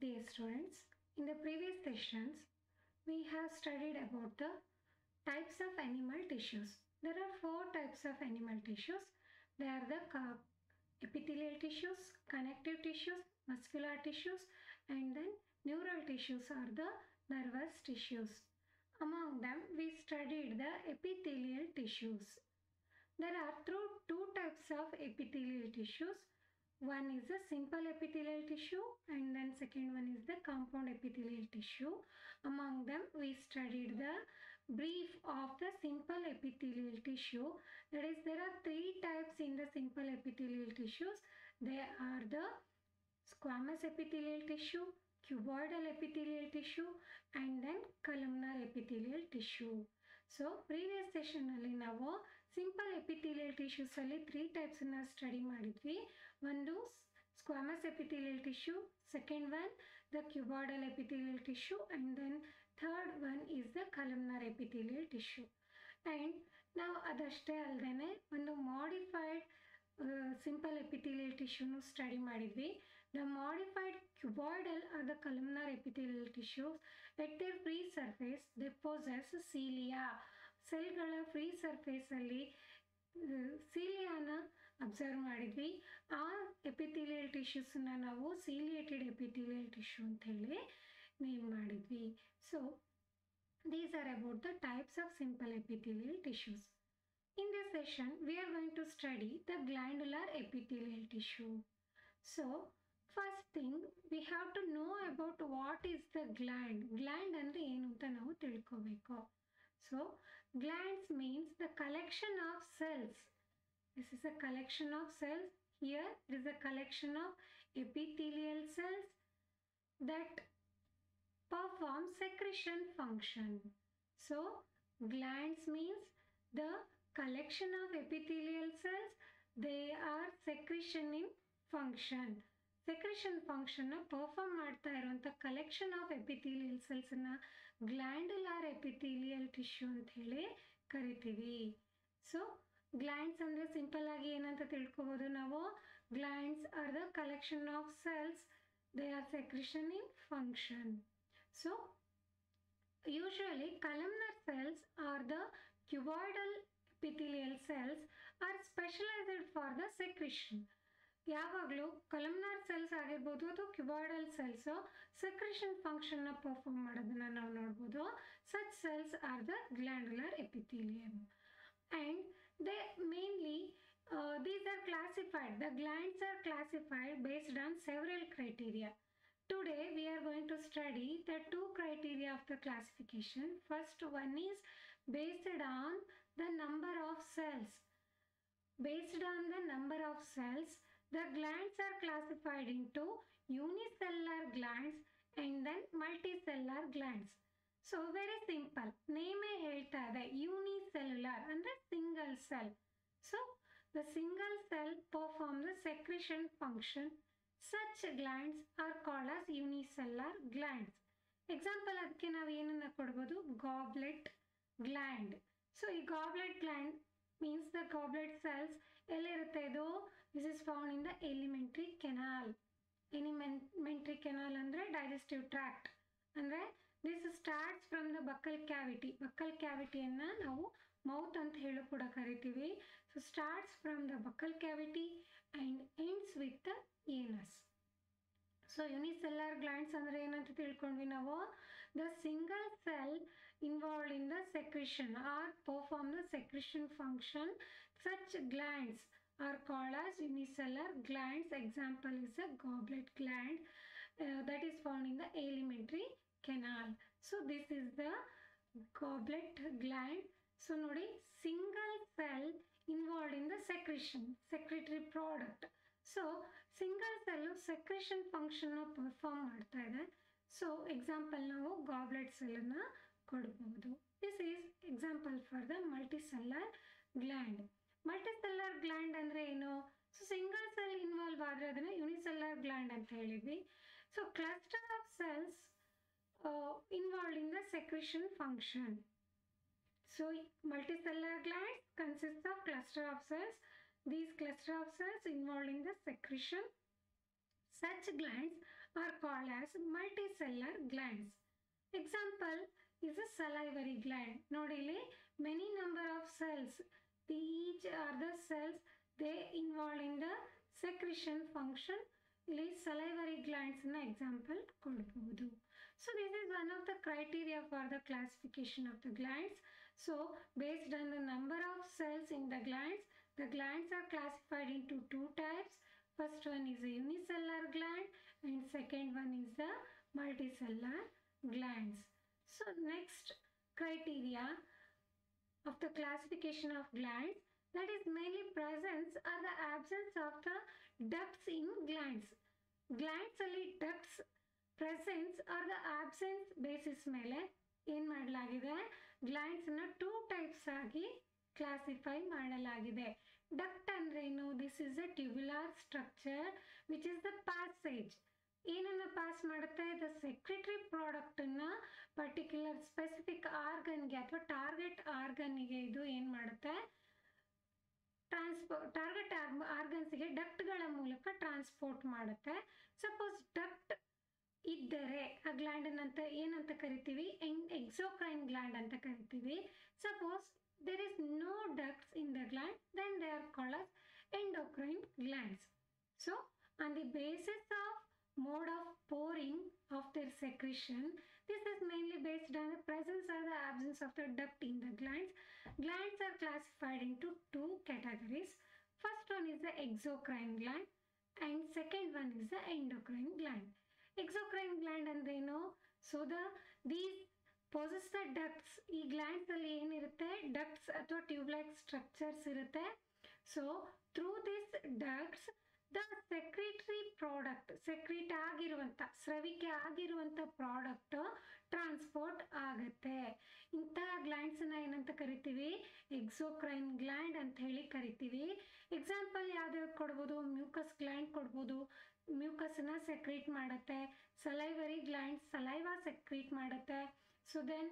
Dear students, in the previous sessions, we have studied about the types of animal tissues. There are four types of animal tissues. They are the epithelial tissues, connective tissues, muscular tissues, and then neural tissues are the nervous tissues. Among them, we studied the epithelial tissues. There are two types of epithelial tissues. One is the simple epithelial tissue and then second one is the compound epithelial tissue. Among them we studied the brief of the simple epithelial tissue. That is, there are three types in the simple epithelial tissues. They are the squamous epithelial tissue, cuboidal epithelial tissue and then columnar epithelial tissue. So previous session ಅಲ್ಲಿ ನಾವು simple epithelial tissues ಅಲ್ಲಿ 3 types ಅನ್ನು study ಮಾಡಿದ್ವಿ. ಒಂದು squamous epithelial tissue, second one the cuboidal epithelial tissue and then third one is the columnar epithelial tissue. And ನಾವು ಅದಷ್ಟೇ ಅಲ್ಲದೆ ಒಂದು modified simple epithelial tissue study ಮಾಡಿದ್ವಿ. The modified cuboidal or the columnar epithelial tissues at their free surface they possess cilia. ಸೆಲ್ಗಳ free ಸರ್ಫೇಸಲ್ಲಿ ಸೀಲಿಯಾನ observe ಮಾಡಿದ್ವಿ. ಆ ಎಪಿಥೆಲಿಯಲ್ ಟಿಶ್ಯೂಸನ್ನ ನಾವು ಸೀಲಿಯೇಟೆಡ್ ಎಪಿಥೆಲಿಯಲ್ ಟಿಶ್ಯೂ ಅಂತ ಹೇಳಿ ನೇಮ್ ಮಾಡಿದ್ವಿ. So these are about the types of simple epithelial tissues. In this session, we are going to study the glandular epithelial tissue. So, first thing, we have to know about what is the gland. Gland andre enu anta navu tilkobeku. So, glands means the collection of cells. This is a collection of cells. Here, it is a collection of epithelial cells that perform secretion function. So, glands means the collection of epithelial cells, they are secretion in function. Secretion function perform ಮಾಡ್ತಾ ಇರುವಂಥ collection of epithelial ಸೆಲ್ಸನ್ನು glandular epithelial tissue ಅಂತ ಹೇಳಿ ಕರಿತೀವಿ. So glands ಅಂದರೆ simple ಆಗಿ ಏನಂತ ತಿಳ್ಕೊಬೋದು ನಾವು. Glands are the collection of cells, they are secretion in function. So usually columnar cells are the cuboidal epithelial cells are specialized for the secretion. ಯಾವಾಗಲೂ ಕಲಮ್ನಾರ್ cells ಆಗಿರ್ಬೋದು ಅಥವಾ ಕ್ಯುಬಾಯ್ಡಲ್ ಸೆಲ್ಸ್ ಸೆಕ್ರೆಷನ್ ಫಂಕ್ಷನ್ನ ಪರ್ಫಾರ್ಮ್ ಮಾಡೋದನ್ನ ನಾವು ನೋಡ್ಬೋದು. Such cells are the glandular epithelium and they mainly these are classified. The glands are classified based on several criteria. Today we are going to study the two criteria of the classification. First one is based on the number of cells. Based on the number of cells, the glands are classified into unicellular glands and then multicellular glands. So very simple. Name ಹೇಳ್ತಾ ಇದೆ unicellular ಅಂದ್ರೆ single cell. So the single cell performs the secretion function. Such glands are called as unicellular glands. Example ಅದಕ್ಕೆ ನಾವು ಏನನ್ನ ಕೊಡ್ಬೋದು, goblet gland. So ಈ goblet gland means the goblet cells ಎಲ್ಲಿರುತ್ತೆ ಇದು? This is found in the alimentary canal. Alimentary canal ಅಂದರೆ digestive tract. ಅಂದರೆ this starts from the buccal cavity. buccal cavityಯನ್ನು ನಾವು ಮೌತ್ ಅಂತ ಹೇಳು ಕೂಡ ಕರಿತೀವಿ. So starts from the buccal cavity and ends with the anus. So unicellular glands ಅಂದ್ರೆ ಏನಂತ ತಿಳ್ಕೊಂಡ್ವಿ ನಾವು. The single cell involved in the secretion or perform the secretion function. Such glands are called as unicellular glands. Example is a goblet gland that is found in the alimentary canal. So this is the goblet gland. So ನೋಡಿ, single cell involved in the secretion, secretory product. So single cell secretion ಫಂಕ್ಷನ್ನ perform ಮಾಡ್ತಾ ಇದೆ. So example ನಾವು goblet ಸೆಲ್ಲನ್ನು ಕೊಡ್ಬೋದು. This is example for the multicellular gland. Multicellular gland ಅಂದರೆ ಏನು? So single cell involve ಆದರೆ ಅದನ್ನು ಯುನಿಸೆಲ್ಲರ್ ಗ್ಲ್ಯಾಂಡ್ ಅಂತ ಹೇಳಿದ್ವಿ. So cluster of cells involve in the secretion function. So multicellular gland consist of cluster of cells. These cluster of cells involved in the secretion. Such glands are called as multicellular glands. Example is a salivary gland. Nodili, many number of cells. Each are the cells they involved in the secretion function. ಇಲ್ಲಿ salivary glands na example ಕೊಡಬಹುದು. So this is one of the criteria for the classification of the glands. So based on the number of cells in the glands are classified into two types. First one is a unicellular gland and second one is the multicellular glands. So next criteria of the classification of glands, that is mainly presence or the absence of the ducts in glands. Glands ಅಲ್ಲಿ ducts presence or the absence basis ಮೇಲೆ ಏನು ಮಾಡಲಾಗಿದೆ, glands ನ two types ಆಗಿ classify ಮಾಡಲಾಗಿದೆ. Duct ಅಂದ್ರೇನು? This is a tubular structure which is the passage. ಏನನ್ನ pass ಮಾಡುತ್ತೆ? ದ ಸೆಕ್ರೆಟರಿ ಪ್ರಾಡಕ್ಟನ್ನು ಪರ್ಟಿಕ್ಯುಲರ್ ಸ್ಪೆಸಿಫಿಕ್ ಆರ್ಗನ್ಗೆ ಅಥವಾ ಟಾರ್ಗೆಟ್ ಆರ್ಗನ್ಗೆ ಇದು ಏನು ಮಾಡುತ್ತೆ, ಟಾರ್ಗೆಟ್ ಆರ್ಗನ್ಸ್ಗೆ ಡಕ್ಟ್ಗಳ ಮೂಲಕ ಟ್ರಾನ್ಸ್ಪೋರ್ಟ್ ಮಾಡುತ್ತೆ. ಸಪೋಸ್ ಡಕ್ಟ್ ಇದ್ದರೆ ಆ ಗ್ಲ್ಯಾಂಡ್ ಅಂತ ಏನಂತ ಕರಿತೀವಿ? ಎಕ್ಸೋಕ್ರೈನ್ ಗ್ಲ್ಯಾಂಡ್ ಅಂತ ಕರಿತೀವಿ. Suppose there is no ducts in the gland, then they are called as endocrine glands. So on the basis of mode of pouring of their secretion, this is mainly based on the presence or the absence of the duct in the glands. Glands are classified into two categories. First one is the exocrine gland and second one is the endocrine gland. Exocrine gland ಅಂದ್ರೇನು? So these possess the ducts. ಈ glands ಅಲ್ಲಿ ಏನಿರುತ್ತೆ? Ducts ಅಥವಾ tubelike structures ಇರುತ್ತೆ. So through this ducts the secretory product, secrete ಆಗಿರುವಂಥ, ಸ್ರವಿಕೆ ಆಗಿರುವಂಥ product transport ಆಗುತ್ತೆ. ಇಂತಹ ಗ್ಲ್ಯಾಂಡ್ಸನ್ನ ಏನಂತ ಕರಿತೀವಿ? ಎಕ್ಸೋಕ್ರೈನ್ ಗ್ಲ್ಯಾಂಡ್ ಅಂತ ಹೇಳಿ ಕರಿತೀವಿ. ಎಕ್ಸಾಂಪಲ್ ಯಾವ್ದಾವ್ದು ಕೊಡ್ಬೋದು? ಮ್ಯೂಕಸ್ ಗ್ಲ್ಯಾಂಡ್ ಕೊಡ್ಬೋದು, ಮ್ಯೂಕಸ್ನ ಸೆಕ್ರೀಟ್ ಮಾಡುತ್ತೆ. ಸಲೈವರಿ ಗ್ಲ್ಯಾಂಡ್ ಸಲೈವಾ ಸೆಕ್ರೀಟ್ ಮಾಡುತ್ತೆ. So then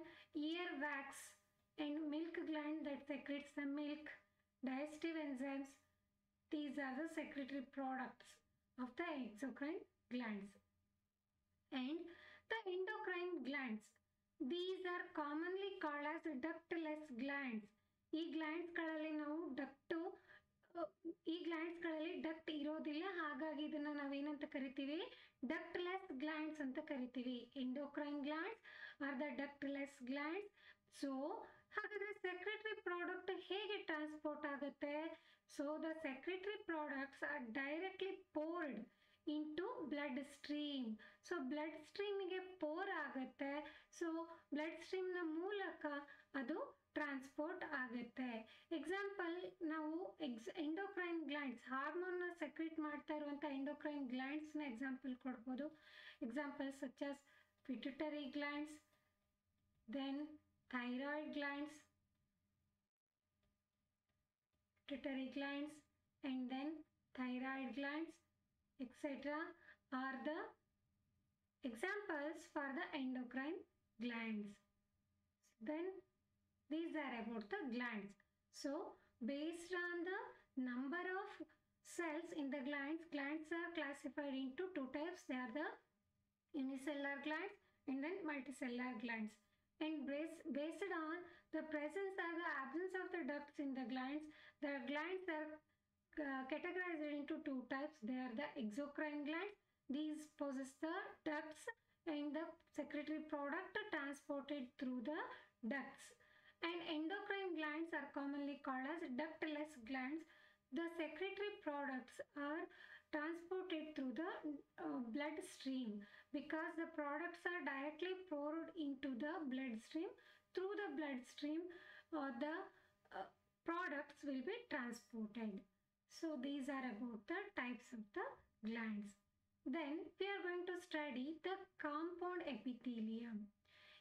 ear wax and milk gland that secretes the milk, digestive enzymes, these are the secretory products of the exocrine glands. And the endocrine glands, these are commonly called as ductless glands. ಈ ಗ್ಲ್ಯಾಂಡ್ಸ್ಗಳಲ್ಲಿ ನಾವು ಗ್ಲ್ಯಾಂಡ್ಸ್ಗಳಲ್ಲಿ duct ಇರೋದಿಲ್ಲ, ಹಾಗಾಗಿ ಇದನ್ನ ನಾವೇನಂತ ಕರಿತೀವಿ? Ductless glands ಅಂತ ಕರಿತೀವಿ. Endocrine glands are the ductless glands. So ಹಾಗಾದ್ರೆ ಸೆಕ್ರೆಟರಿ ಪ್ರಾಡಕ್ಟ್ ಹೇಗೆ ಟ್ರಾನ್ಸ್ಪೋರ್ಟ್ ಆಗುತ್ತೆ? So the secretory products are directly poured into blood stream. So blood ಸ್ಟ್ರೀಮಿಗೆ ಪೋರ್ ಆಗುತ್ತೆ. ಸೊ ಬ್ಲಡ್ ಸ್ಟ್ರೀಮ್ನ ಮೂಲಕ ಅದು ಟ್ರಾನ್ಸ್ಪೋರ್ಟ್ ಆಗುತ್ತೆ. ಎಕ್ಸಾಂಪಲ್ ನಾವು ಎಂಡೋಕ್ರೈನ್ ಗ್ಲ್ಯಾಂಡ್ಸ್, ಹಾರ್ಮೋನ್ನ ಸೆಕ್ರೆಟ್ ಮಾಡ್ತಾ ಇರುವಂಥ ಎಂಡೋಕ್ರೈನ್ ಗ್ಲ್ಯಾಂಡ್ಸ್ನ ಎಕ್ಸಾಂಪಲ್ ಕೊಡ್ಬೋದು. Example such as pituitary glands, then thyroid glands, pituitary glands and then thyroid glands etc. are the examples for the endocrine glands. Then these are about the glands. So based on the number of cells in the glands are classified into two types. They are the unicellular glands and then multicellular glands. And based on the presence or the absence of the ducts in the glands are categorized into two types. They are the exocrine glands. These possess the ducts and the secretory product transported through the ducts. And endocrine glands are commonly called as ductless glands. The secretory products are transported through the blood stream because the products are directly poured into the bloodstream. Through the bloodstream, the products will be transported. So these are about the types of the glands. Then we are going to study the compound epithelium.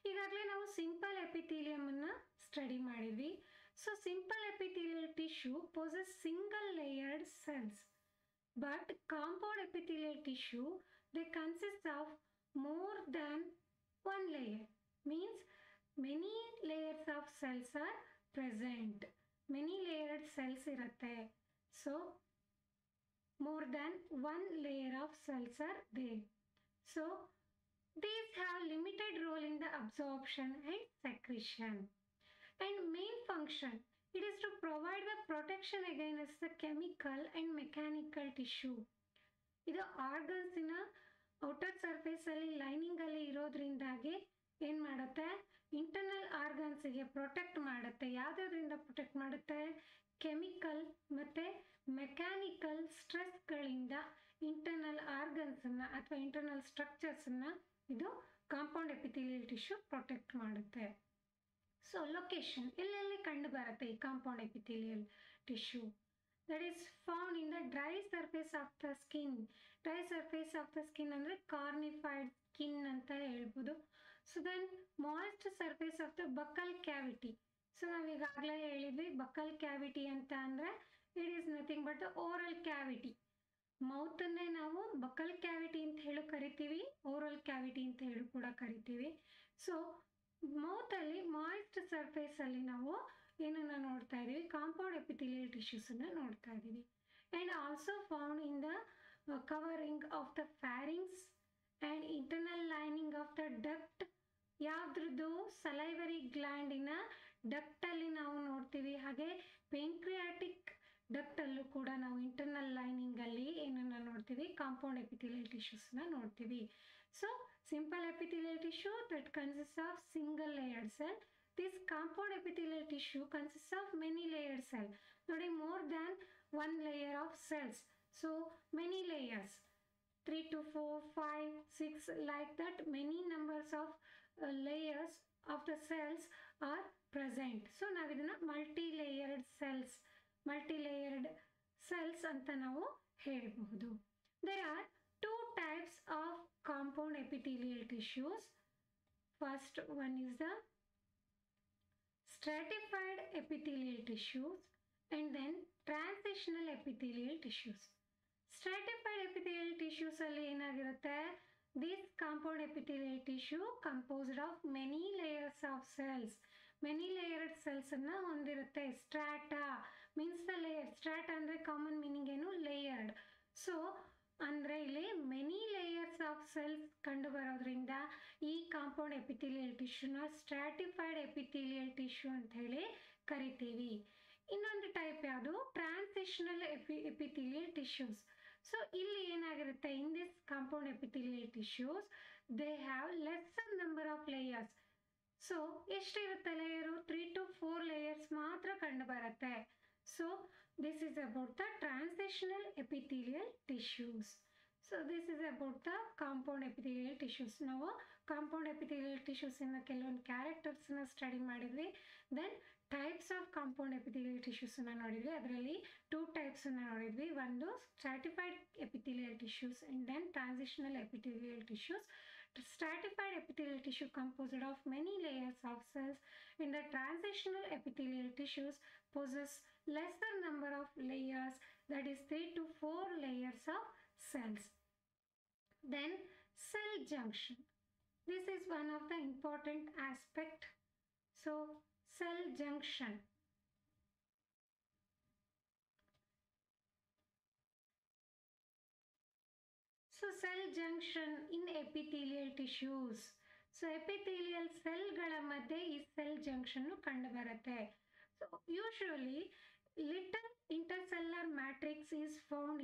ಈಗಾಗಲೇ ನಾವು simple epithelium ಅನ್ನ study ಮಾಡಿದ್ವಿ. So simple epithelial tissue possess single layered cells. But compound epithelial tissue, they consist of more than one layer. Means many layers of cells are present. Many layered cells irutte. So more than one layer of cells are there. So these have limited role in the absorption and secretion. And main function, it is to provide the protection against the chemical and mechanical tissue. ಇದು ಆರ್ಗನ್ಸಿನ outer surface ಅಲ್ಲಿ lining ಅಲ್ಲಿ ಇರೋದ್ರಿಂದಾಗಿ ಏನ್ ಮಾಡುತ್ತೆ, internal ಆರ್ಗನ್ಸ್ಗೆ protect ಮಾಡುತ್ತೆ. ಯಾವ್ದ್ರಿಂದ ಪ್ರೊಟೆಕ್ಟ್ ಮಾಡುತ್ತೆ? ಕೆಮಿಕಲ್ ಮತ್ತೆ ಮೆಕ್ಯಾನಿಕಲ್ ಸ್ಟ್ರೆಸ್ಗಳಿಂದ ಇಂಟರ್ನಲ್ ಆರ್ಗನ್ಸನ್ನ ಅಥವಾ ಇಂಟರ್ನಲ್ ಸ್ಟ್ರಕ್ಚರ್ಸನ್ನ ಇದು ಕಾಂಪೌಂಡ್ ಎಪಿಥೆಲಿಯಲ್ ಟಿಶ್ಯೂ ಪ್ರೊಟೆಕ್ಟ್ ಮಾಡುತ್ತೆ. ಸೊ ಲೊಕೇಶನ್ ಎಲ್ಲೆಲ್ಲಿ ಕಂಡು ಬರುತ್ತೆ ಈ compound epithelial tissue? That is found in the dry surface of the skin. Dry surface of the skin ಅಂದರೆ ಕಾರ್ನಿಫೈಡ್ ಸ್ಕಿನ್ ಅಂತ ಹೇಳ್ಬೋದು. So then moist surface of the buccal cavity. So ನಾವೀಗಾಗಲೇ ಹೇಳಿದ್ವಿ buccal cavity ಅಂತ ಅಂದರೆ it is nothing but the oral cavity. ಮೌತನ್ನೇ ನಾವು buccal cavity ಅಂತ ಹೇಳಿ ಕರಿತೀವಿ, ಓರಲ್ ಕ್ಯಾವಿಟಿ ಅಂತ ಹೇಳಿ ಕೂಡ ಕರಿತೀವಿ. ಸೊ ಮೌತಲ್ಲಿ ಮಾಯ್ಸ್ಟ್ ಸರ್ಫೇಸಲ್ಲಿ ನಾವು ಏನನ್ನು ನೋಡ್ತಾ ಇದ್ದೀವಿ? ಕಾಂಪೌಂಡ್ ಎಪಿಥೆಲಿಯಲ್ ಟಿಶ್ಯೂಸನ್ನು ನೋಡ್ತಾ ಇದ್ದೀವಿ. And also found in the covering of the pharynx and internal lining of the duct. ಯಾವುದ್ರದ್ದು? ಸಲೈವರಿ ಗ್ಲ್ಯಾಂಡಿನ ಡಕ್ಟಲ್ಲಿ ನಾವು ನೋಡ್ತೀವಿ. ಹಾಗೆ ಪೆಂಕ್ರಿಯಾಟಿಕ್ ಡಕ್ಟಲ್ಲೂ ಕೂಡ ನಾವು ಇಂಟರ್ನಲ್ ಲೈನಿಂಗಲ್ಲಿ ಏನನ್ನು ನೋಡ್ತೀವಿ? ಕಾಂಪೌಂಡ್ ಎಪಿಥೆಲಿಯಲ್ ಟಿಶ್ಯೂಸ್ನ ನೋಡ್ತೀವಿ. So simple epithelial tissue that consists of single layered cell. This compound epithelial tissue consists of many layered cell. ನೋಡಿ, more than one layer of cells. So many layers, 3 to 4, 5, 6, like that. Many numbers of layers of the cells are present. So ನಾವು ಇದನ್ನ multi-layered cells ಅಂತ ನಾವು ಹೇಳಬಹುದು. There are two types of compound epithelial tissues. First one is the stratified epithelial tissues and then transitional epithelial tissues. Stratified epithelial tissues alli enagirutte? This compound epithelial tissue composed of many layers of cells. Many layered cells anna hondirutte. Strata means the layer. Strata andre common meaning enu? Layered. So ಅಂದರೆ ಇಲ್ಲಿ many layers of cells ಕಂಡು ಬರೋದ್ರಿಂದ ಈ compound epithelial ಟಿಶ್ಯೂನ stratified epithelial tissue ಅಂತ ಹೇಳಿ ಕರಿತೀವಿ. ಇನ್ನೊಂದು ಟೈಪ್ ಯಾವುದು? Transitional epithelial tissues. ಸೊ ಇಲ್ಲಿ ಏನಾಗಿರುತ್ತೆ? In this compound epithelial tissues they have lesser number of layers. So ಎಷ್ಟಿರುತ್ತೆ ಲೇಯರು? 3 to 4 ಲೇಯರ್ಸ್ ಮಾತ್ರ ಕಂಡು ಬರುತ್ತೆ. So this is about the transitional epithelial tissues. So this is about the compound epithelial tissues. Now compound epithelial tissues inna ಕೆಲವೊಂದು characters na study ಮಾಡಿದ್ವಿ. Then types of compound epithelial tissues na ನೋಡಿದ್ವಿ. ಅದರಲ್ಲಿ 2 types na ನೋಡಿದ್ವಿ. ಒಂದು stratified epithelial tissues and then transitional epithelial tissues. Stratified epithelial tissue composed of many layers of cells. In the transitional epithelial tissues possess lesser number of layers, that is 3 to 4 layers of cells. Then cell junction. This is one of the important aspect. So cell junction. So cell junction in epithelial tissues. So epithelial cellಗಳ ಮಧ್ಯೆ ಈ cell junction ಕಂಡು ಬರುತ್ತೆ. So usually little intercellular matrix is found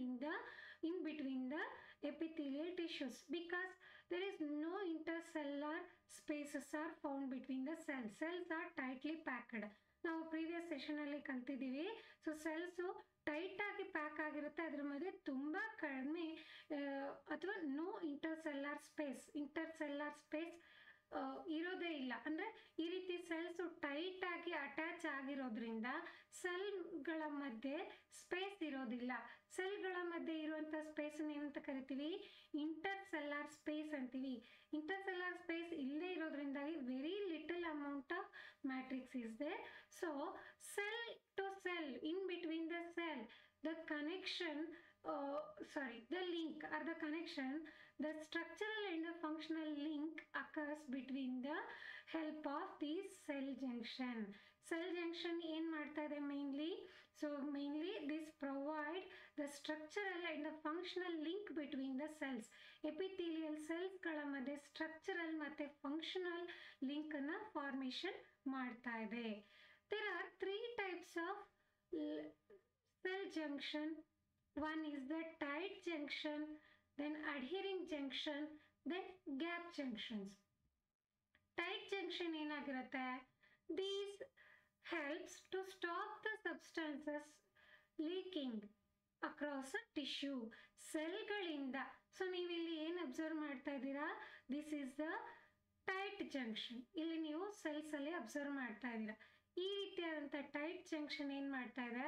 in between the epithelial tissues because there is no intercellular spaces are found between the cells. Cells are tightly packed. ನಾವು previous session ಅಲ್ಲಿ ಕಲ್ತಿದ್ದೀವಿ. So cells tight ಆಗಿ pack ಆಗಿರುತ್ತೆ, ಅದ್ರ ಮಧ್ಯೆ ತುಂಬಾ ಕಡಿಮೆ ಅಥವಾ ನೋ ಇಂಟರ್ಸೆಲ್ಲಾರ್ ಸ್ಪೇಸ್ ಇರೋದೇ ಇಲ್ಲ. ಅಂದ್ರೆ ಈ ರೀತಿ ಸೆಲ್ಸ್ ಟೈಟ್ ಆಗಿ ಅಟ್ಯಾಚ್ ಆಗಿರೋದ್ರಿಂದ ಸೆಲ್ಗಳ ಮಧ್ಯೆ ಸ್ಪೇಸ್ ಇರೋದಿಲ್ಲ. ಸೆಲ್ಗಳ ಮಧ್ಯೆ ಇರುವಂತ ಸ್ಪೇಸ್ ಏನಂತ ಕರಿತೀವಿ? ಇಂಟರ್ಸೆಲ್ಲಾರ್ ಸ್ಪೇಸ್ ಅಂತೀವಿ. ಇಂಟರ್ಸೆಲ್ಲಾರ್ ಸ್ಪೇಸ್ ಇಲ್ಲದೆ ಇರೋದ್ರಿಂದಾಗಿ very little amount of matrix is there. So cell to cell, in between the cell, the connection, the link or the connection, the structural and the functional link occurs between the help of this cell junction. Cell junction ಏನ್ ಮಾಡ್ತಾ ಇದೆ mainly? So mainly this provide the structural and the functional link between the cells. Epithelial cells structural ಮತ್ತು functional ಲಿಂಕನ್ನು formation ಮಾಡ್ತಾ ಇದೆ. There are 3 types of cell junction. One is the tight junction, then adhering junction, then gap junctions. Tight junction ಏನಾಗಿರುತ್ತೆ? These helps to stop the substances leaking across a tissue. ಸೆಲ್ಗಳಿಂದ, so ನೀವಿಲ್ಲಿ ಏನು observe ಮಾಡ್ತಾ ಇದ್ದೀರಾ? This is the tight junction. ಇಲ್ಲಿ ನೀವು cells ಅಲ್ಲಿ observe ಮಾಡ್ತಾ ಇದ್ದೀರಾ. ಈ ರೀತಿಯಾದಂಥ ಟೈಟ್ ಜಂಕ್ಷನ್ ಏನು ಮಾಡ್ತಾ ಇದೆ?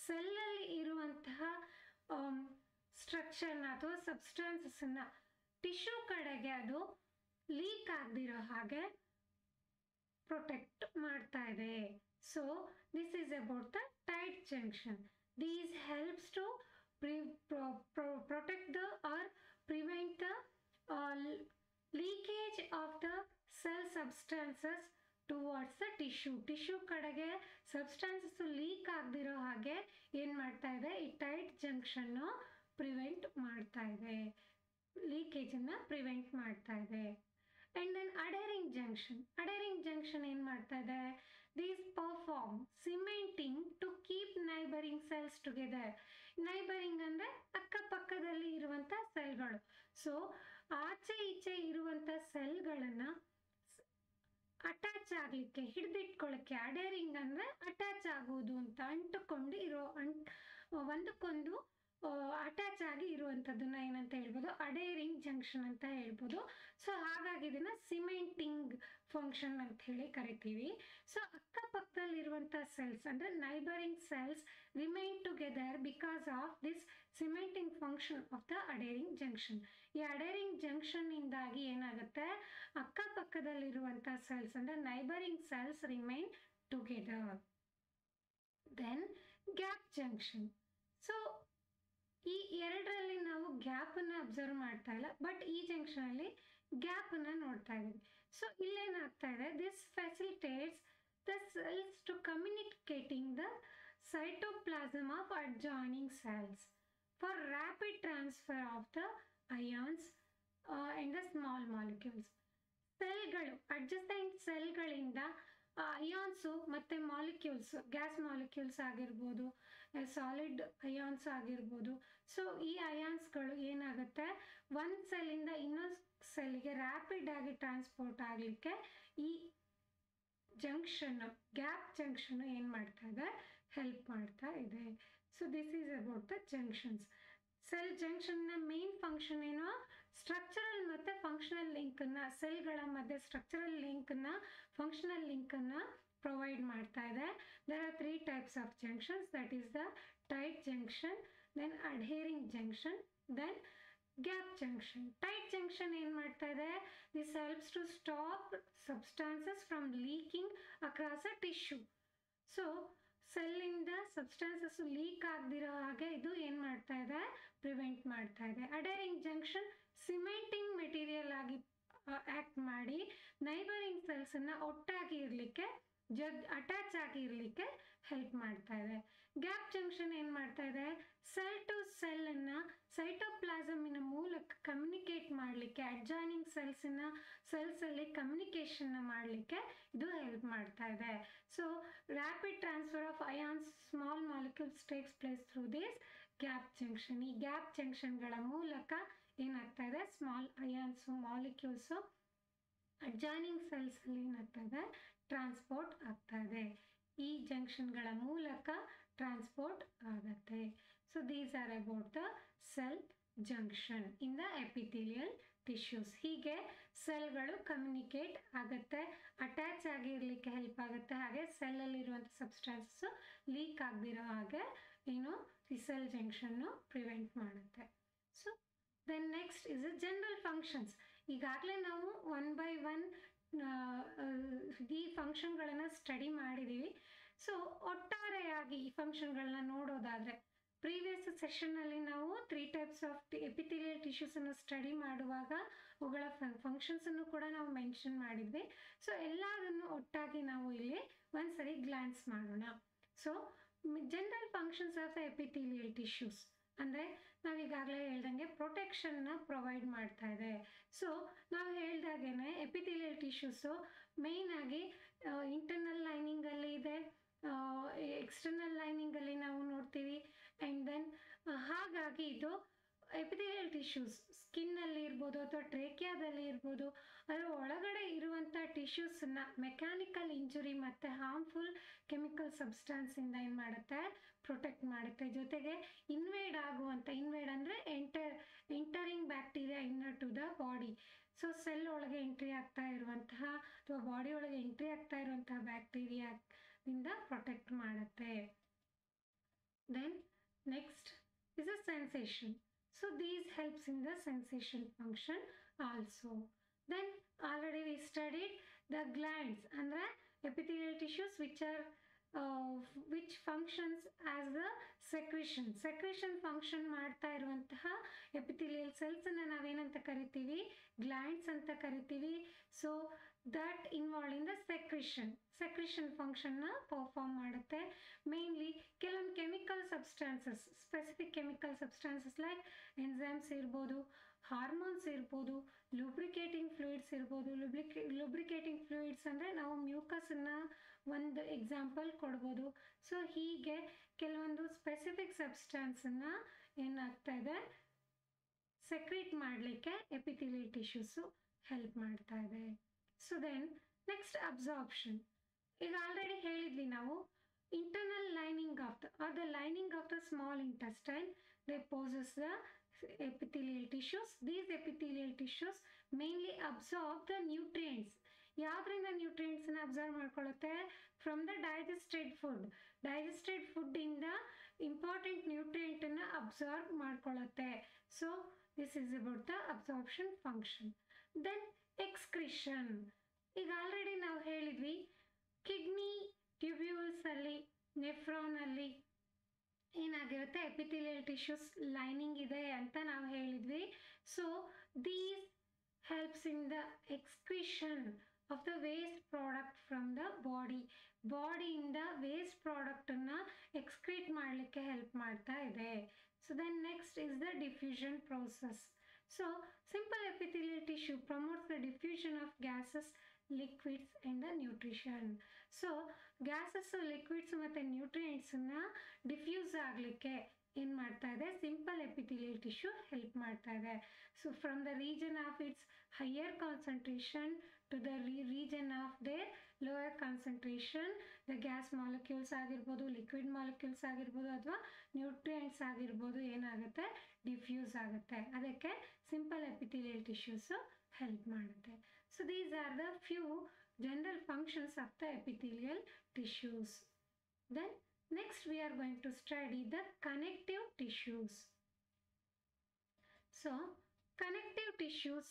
ಸೆಲ್ಲಲ್ಲಿ ಇರುವಂತಹ ಸ್ಟ್ರಕ್ಚರ್ನ ಅಥವಾ ಸಬ್ಸ್ಟಾನ್ಸಸ್ನ ಟಿಶ್ಯೂ ಕಡೆಗೆ ಅದು ಲೀಕ್ ಆಗದಿರೋ ಹಾಗೆ ಪ್ರೊಟೆಕ್ಟ್ ಮಾಡ್ತಾ ಇದೆ. So this is about the tight junction. These helps to protect the or prevent the leakage of the cell substances towards the tissue. Tissue ಕಡೆಗೆ ಸಬ್ಸ್ಟಾನ್ಸಸ್ ಲೀಕ್ ಆಗದಿರೋ ಹಾಗೆ ಏನು ಮಾಡ್ತಾ ಇದೆ? ಈ ಟೈಟ್ ಜಂಕ್ಷನ್ನು ಪ್ರಿವೆಂಟ್ ಮಾಡ್ತಾ ಇದೆ, ಲೀಕೇಜನ್ನು ಪ್ರಿವೆಂಟ್ ಮಾಡ್ತಾ ಇದೆ. And then adhering junction. Adhering junction ಏನು ಮಾಡ್ತಾ ಇದೆ? These perform cementing to keep neighboring cells together. Neighboring ಅಂದರೆ ಅಕ್ಕಪಕ್ಕದಲ್ಲಿ ಇರುವಂಥ ಸೆಲ್ಗಳು. ಸೊ ಆಚೆ ಈಚೆ ಇರುವಂಥ ಸೆಲ್ಗಳನ್ನು ಅಟ್ಯಾಚ್ ಆಗಲಿಕ್ಕೆ, ಹಿಡಿದಿಟ್ಕೊಳ್ಳೋಕ್ಕೆ, ಅಡೇರಿಂಗ್ ಅಂದರೆ ಅಟ್ಯಾಚ್ ಆಗುವುದು ಅಂತ, ಅಂಟುಕೊಂಡು ಇರೋ ಒಂದಕ್ಕೊಂದು ಅಟ್ಯಾಚ್ ಆಗಿ ಇರುವಂಥದ್ದನ್ನ ಏನಂತ ಹೇಳ್ಬೋದು? ಅಡೇರಿಂಗ್ ಜಂಕ್ಷನ್ ಅಂತ ಹೇಳ್ಬೋದು. ಸೊ ಹಾಗಾಗಿ ಇದನ್ನ ಸಿಮೆಂಟಿಂಗ್ ಫಂಕ್ಷನ್ ಅಂತ ಹೇಳಿ ಕರಿತೀವಿ. ಸೊ ಅಕ್ಕಪಕ್ಕದಲ್ಲಿರುವಂಥ ಸೆಲ್ಸ್ ಅಂದರೆ neighbouring cells remain together because of this cementing function of the adhering junction. ಈ ಅಡೇರಿಂಗ್ ಜಂಕ್ಷನ್ ಇಂದಾಗಿ ಏನಾಗುತ್ತೆ? ಅಕ್ಕಪಕ್ಕದಲ್ಲಿರುವಂಥ ಸೆಲ್ಸ್ ಅಂದರೆ neighbouring cells remain together. Then gap junction. So ಈ ಎರಡರಲ್ಲಿ ನಾವು ಗ್ಯಾಪನ್ನು ಅಬ್ಸರ್ವ್ ಮಾಡ್ತಾ ಇಲ್ಲ, ಬಟ್ ಈ ಜಂಕ್ಷನಲ್ಲಿ ಗ್ಯಾಪನ್ನು ನೋಡ್ತಾ ಇದ್ದೀವಿ. ಸೊ ಇಲ್ಲೇನಾಗ್ತಾ ಇದೆ? This facilitates the cells to communicating the cytoplasm of adjoining cells for rapid transfer of the ions and the small molecules. ಸೆಲ್ಗಳು, ಅಡ್ಜಸೆಂಟ್ ಸೆಲ್ಗಳಿಂದ ಅಯಾನ್ಸು ಮತ್ತು ಮಾಲಿಕ್ಯೂಲ್ಸ್, ಗ್ಯಾಸ್ ಮಾಲಿಕ್ಯೂಲ್ಸ್ ಆಗಿರ್ಬೋದು, ಸಾಲಿಡ್ ಅಯಾನ್ಸ್ ಆಗಿರ್ಬೋದು. ಸೊ ಈ ಅಯಾನ್ಸ್ಗಳು ಏನಾಗುತ್ತೆ? ಒಂದು ಸೆಲ್ಲಿಂದ ಇನ್ನೊಂದು ಸೆಲ್ಗೆ ರ್ಯಾಪಿಡ್ ಆಗಿ ಟ್ರಾನ್ಸ್ಪೋರ್ಟ್ ಆಗಲಿಕ್ಕೆ ಈ ಜಂಕ್ಷನ್, ಗ್ಯಾಪ್ ಜಂಕ್ಷನ್ ಏನು ಮಾಡ್ತಾ ಇದೆ? ಹೆಲ್ಪ್ ಮಾಡ್ತಾ ಇದೆ. So this is about the junctions. Cell ಜಂಕ್ಷನ್ನ ಮೇನ್ ಫಂಕ್ಷನ್ ಏನು? ಸ್ಟ್ರಕ್ಚರಲ್ ಮತ್ತು ಫಂಕ್ಷನಲ್ ಲಿಂಕನ್ನು, ಸೆಲ್ಗಳ ಮಧ್ಯೆ ಸ್ಟ್ರಕ್ಚರಲ್ ಲಿಂಕನ್ನು, ಫಂಕ್ಷನಲ್ ಲಿಂಕನ್ನು ಪ್ರೊವೈಡ್ ಮಾಡ್ತಾ ಇದೆ. There are 3 types of junctions, that is the tight junction, then adhering junction, then gap junction. Tight junction ಏನು ಮಾಡ್ತಾ ಇದೆ? This helps to stop substances from leaking across a tissue. So ಸೆಲ್ಲಿಂದ substances leak ಆಗದಿರೋ ಹಾಗೆ ಇದು ಏನು ಮಾಡ್ತಾ ಇದೆ? ಪ್ರಿವೆಂಟ್ ಮಾಡ್ತಾ ಇದೆ. ಅಡೇರಿಂಗ್ ಜಂಕ್ಷನ್ ಸಿಮೆಂಟಿಂಗ್ ಮೆಟೀರಿಯಲ್ ಆಗಿ ಆ್ಯಕ್ಟ್ ಮಾಡಿ ನೈಬರಿಂಗ್ ಸೆಲ್ಸನ್ನು ಒಟ್ಟಾಗಿ ಇರಲಿಕ್ಕೆ, ಅಟ್ಯಾಚ್ ಆಗಿ ಇರಲಿಕ್ಕೆ ಹೆಲ್ಪ್ ಮಾಡ್ತಾ ಇದೆ. ಗ್ಯಾಪ್ ಜಂಕ್ಷನ್ ಏನು ಮಾಡ್ತಾ ಇದೆ? ಸೆಲ್ ಟು ಸೆಲ್ಲನ್ನು ಸೈಟೋಪ್ಲಾಸಮಿನ ಮೂಲಕ ಕಮ್ಯುನಿಕೇಟ್ ಮಾಡಲಿಕ್ಕೆ, ಅಡ್ಜಾಯ್ನಿಂಗ್ ಸೆಲ್ಸಲ್ಲಿ ಕಮ್ಯುನಿಕೇಷನ್ನ ಮಾಡಲಿಕ್ಕೆ ಇದು ಹೆಲ್ಪ್ ಮಾಡ್ತಾ ಇದೆ. So rapid transfer of ions small molecules takes place through this gap junction. ಈ ಗ್ಯಾಪ್ ಜಂಕ್ಷನ್ಗಳ ಮೂಲಕ ಏನಾಗ್ತಾ ಇದೆ? ಸ್ಮಾಲ್ ಅಯಾನ್ಸು, ಮಾಲಿಕ್ಯೂಲ್ಸು ಅಡ್ಜಾಯ್ನಿಂಗ್ ಸೆಲ್ಸಲ್ಲಿ ಏನಾಗ್ತಾ ಇದೆ? ಟ್ರಾನ್ಸ್ಪೋರ್ಟ್ ಆಗ್ತಾ ಇದೆ. ಈ ಜಂಕ್ಷನ್ಗಳ ಮೂಲಕ ಟ್ರಾನ್ಸ್ಪೋರ್ಟ್ ಆಗುತ್ತೆ. So these are about the cell junction in the epithelial tissues. ಹೀಗೆ ಸೆಲ್ಗಳು ಕಮ್ಯುನಿಕೇಟ್ ಆಗುತ್ತೆ, ಅಟ್ಯಾಚ್ ಆಗಿರಲಿಕ್ಕೆ ಹೆಲ್ಪ್ ಆಗುತ್ತೆ, ಹಾಗೆ ಸೆಲ್ಲಲ್ಲಿರುವಂಥ ಸಬ್ಸ್ಟಾನ್ಸಸ್ಸು ಲೀಕ್ ಆಗದಿರೋ ಹಾಗೆ ಏನು ಈ ಸೆಲ್ ಜಂಕ್ಷನ್ನು ಪ್ರಿವೆಂಟ್ ಮಾಡುತ್ತೆ. So then next is a general functions. ಈಗಾಗಲೇ ನಾವು 1 by 1 ಈ ಫಂಕ್ಷನ್ಗಳನ್ನು ಸ್ಟಡಿ ಮಾಡಿದ್ದೀವಿ. ಸೊ ಒಟ್ಟಾರೆಯಾಗಿ ಈ ಫಂಕ್ಷನ್ಗಳನ್ನ ನೋಡೋದಾದರೆ, ಪ್ರೀವಿಯಸ್ ಸೆಷನ್ನಲ್ಲಿ ನಾವು 3 ಟೈಪ್ಸ್ ಆಫ್ ಎಪಿಥೀಲಿಯಲ್ ಟಿಶ್ಯೂಸನ್ನು ಸ್ಟಡಿ ಮಾಡುವಾಗ ಅವುಗಳ ಫಂಕ್ಷನ್ಸನ್ನು ಕೂಡ ನಾವು ಮೆನ್ಷನ್ ಮಾಡಿದ್ವಿ. ಸೊ ಎಲ್ಲದನ್ನು ಒಟ್ಟಾಗಿ ನಾವು ಇಲ್ಲಿ ಒಂದ್ಸರಿ ಗ್ಲಾನ್ಸ್ ಮಾಡೋಣ. So general functions of epithelial tissues ಅಂದರೆ ನಾವು ಈಗಾಗಲೇ ಹೇಳ್ದಂಗೆ ಪ್ರೊಟೆಕ್ಷನ್ನ ಪ್ರೊವೈಡ್ ಮಾಡ್ತಾ ಇದೆ. ಸೊ ನಾವು ಹೇಳ್ದಾಗೇ ಎಪಿಥೆಲಿಯಲ್ ಟಿಶ್ಯೂಸು ಮೇಯ್ನಾಗಿ ಇಂಟರ್ನಲ್ ಲೈನಿಂಗಲ್ಲಿ ಇದೆ, ಎಕ್ಸ್ಟರ್ನಲ್ ಲೈನಿಂಗಲ್ಲಿ ನಾವು ನೋಡ್ತೀವಿ. ಆ್ಯಂಡ್ ದೆನ್ ಹಾಗಾಗಿ ಇದು ಎಪಿಥೆಲಿಯಲ್ ಟಿಶ್ಯೂಸ್ ಸ್ಕಿನ್ನಲ್ಲಿ ಇರ್ಬೋದು ಅಥವಾ ಟ್ರೇಕಿಯಾದಲ್ಲಿ ಇರ್ಬೋದು, ಅದರ ಒಳಗಡೆ ಇರುವಂಥ ಟಿಶ್ಯೂಸನ್ನ ಮೆಕ್ಯಾನಿಕಲ್ ಇಂಜುರಿ ಮತ್ತು ಹಾರ್ಮ್ಫುಲ್ ಕೆಮಿಕಲ್ ಸಬ್ಸ್ಟಾನ್ಸಿಂದ ಏನು ಮಾಡುತ್ತೆ, ಪ್ರೊಟೆಕ್ಟ್ ಮಾಡುತ್ತೆ. ಜೊತೆಗೆ ಇನ್ವೇಡ್ ಅಂದರೆ entering bacteria inner to the body. So cell ಒಳಗೆ ಎಂಟ್ರಿ ಆಗ್ತಾ ಇರುವಂತಹ ಅಥವಾ ಬಾಡಿ ಒಳಗೆ ಎಂಟ್ರಿ ಆಗ್ತಾ ಇರುವಂತಹ ಬ್ಯಾಕ್ಟೀರಿಯಾದಿಂದ ಪ್ರೊಟೆಕ್ಟ್ ಮಾಡುತ್ತೆ. Then next is a sensation. So these helps in the sensation function also. Then already we studied the glands and the epithelial tissues which functions as the secretion function ಮಾಡ್ತಾ ಇರುವಂತಹ epithelial cells ಅನ್ನ ನಾವೇನಂತ ಕರಿತೀವಿ, glands ಅಂತ ಕರಿತೀವಿ. So that involve in the secretion ಫಂಕ್ಷನ್ನ perform ಮಾಡುತ್ತೆ. Mainly ಕೆಲವೊಂದು chemical substances, specific chemical substances like enzymes ಇರ್ಬೋದು, ಹಾರ್ಮೋನ್ಸ್ ಇರ್ಬೋದು, ಲುಬ್ರಿಕೇಟಿಂಗ್ ಫ್ಲೂಯಿಡ್ಸ್ ಇರ್ಬೋದು. ಲುಬ್ರಿಕೇಟಿಂಗ್ ಫ್ಲೂಯಿಡ್ಸ್ ಅಂದರೆ ನಾವು ಮ್ಯೂಕಸನ್ನು ಒಂದು ಎಕ್ಸಾಂಪಲ್ ಕೊಡ್ಬೋದು. ಸೊ ಹೀಗೆ ಕೆಲವೊಂದು ಸ್ಪೆಸಿಫಿಕ್ ಸಬ್ಸ್ಟಾನ್ಸನ್ನು ಏನಾಗ್ತಾ ಇದೆ, ಸೆಕ್ರೀಟ್ ಮಾಡಲಿಕ್ಕೆ ಎಪಿಥೆಲಿಯಲ್ ಟಿಶ್ಯೂಸು ಹೆಲ್ಪ್ ಮಾಡ್ತಾ ಇದೆ. So then next absorption. ಈಗ ಆಲ್ರೆಡಿ ಹೇಳಿದ್ವಿ ನಾವು, internal lining of the lining of the small intestine, they possess the epithelial tissues. These epithelial tissues mainly absorb the nutrients. ಯಾವ್ದ್ರಿಂದ ನ್ಯೂಟ್ರಿಯೆಂಟ್ಸ್ನ ಅಬ್ಸರ್ವ್ ಮಾಡ್ಕೊಳ್ಳುತ್ತೆ? From the digested food ಇಂದ important ನ್ಯೂಟ್ರಿಯೆಂಟನ್ನು absorb ಮಾಡ್ಕೊಳ್ಳುತ್ತೆ. So this is about the absorption function. Then excretion. ಈಗ already ನಾವು ಹೇಳಿದ್ವಿ, kidney tubules ಅಲ್ಲಿ, ನೆಫ್ರಾನ್ ಅಲ್ಲಿ ಏನಾಗಿರುತ್ತೆ, ಎಪಿಥೆಲಿಯಲ್ ಟಿಶ್ಯೂಸ್ ಲೈನಿಂಗ್ ಇದೆ ಅಂತ ನಾವು ಹೇಳಿದ್ವಿ. So these helps in the excretion of the waste product from the ಬಾಡಿಯಿಂದ ವೇಸ್ಟ್ ಪ್ರಾಡಕ್ಟನ್ನು ಎಕ್ಸ್ಕ್ರೀಟ್ ಮಾಡಲಿಕ್ಕೆ ಹೆಲ್ಪ್ ಮಾಡ್ತಾ ಇದೆ. So then next is the diffusion process. So simple epithelial tissue promotes the diffusion of gases, liquids and the nutrition. So gases, liquids ಮತ್ತು ನ್ಯೂಟ್ರಿಯೆಂಟ್ಸನ್ನು diffuse ಆಗಲಿಕ್ಕೆ ಏನು ಮಾಡ್ತಾ ಇದೆ, ಸಿಂಪಲ್ ಎಪಿಥೆಲಿಯಲ್ ಟಿಶ್ಯೂ ಹೆಲ್ಪ್ ಮಾಡ್ತಾ ಇದೆ. So from the region of its higher concentration to the region of their lower concentration, the gas molecules ಆಗಿರ್ಬೋದು, liquid molecules ಆಗಿರ್ಬೋದು, ಅಥವಾ ನ್ಯೂಟ್ರಿಯೆಂಟ್ಸ್ ಆಗಿರ್ಬೋದು, ಏನಾಗುತ್ತೆ, ಡಿಫ್ಯೂಸ್ ಆಗುತ್ತೆ. ಅದಕ್ಕೆ ಸಿಂಪಲ್ ಎಪಿಥೆಲಿಯಲ್ ಟಿಶ್ಯೂಸು ಹೆಲ್ಪ್ ಮಾಡುತ್ತೆ. So these are the few general functions of the epithelial tissues. Then next we are going to study the connective tissues. So connective tissues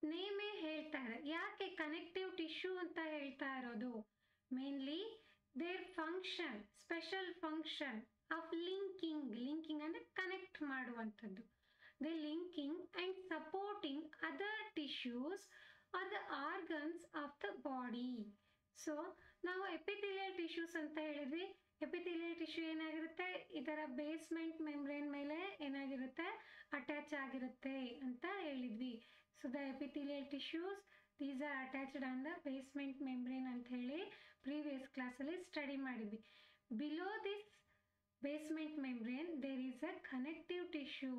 ನೇಮೇ ಹೇಳ್ತಾ ಇದೆ. ಯಾಕೆ ಕನೆಕ್ಟಿವ್ ಟಿಶ್ಯೂ ಅಂತ ಹೇಳ್ತಾ ಇರೋದು? Mainly their function, special function of linking ಅಂದರೆ connect ಮಾಡುವಂಥದ್ದು. The linking and supporting other tissues or the organs of the body. So ನಾವು ಎಪಿಥೆಲಿಯಲ್ ಟಿಶ್ಯೂಸ್ ಅಂತ ಹೇಳಿದ್ವಿ. ಎಪಿಥೆಲಿಯಲ್ ಟಿಶ್ಯೂ ಏನಾಗಿರುತ್ತೆ, ಇದರ ಬೇಸ್ಮೆಂಟ್ ಮೆಂಬ್ರೇನ್ ಮೇಲೆ ಏನಾಗಿರುತ್ತೆ, ಅಟ್ಯಾಚ್ ಆಗಿರುತ್ತೆ ಅಂತ ಹೇಳಿದ್ವಿ. So the epithelial tissues these are attached on the basement membrane ಅಂತ ಹೇಳಿ ಪ್ರೀವಿಯಸ್ ಕ್ಲಾಸಲ್ಲಿ ಸ್ಟಡಿ ಮಾಡಿದ್ವಿ. Below this basement membrane there is a connective tissue.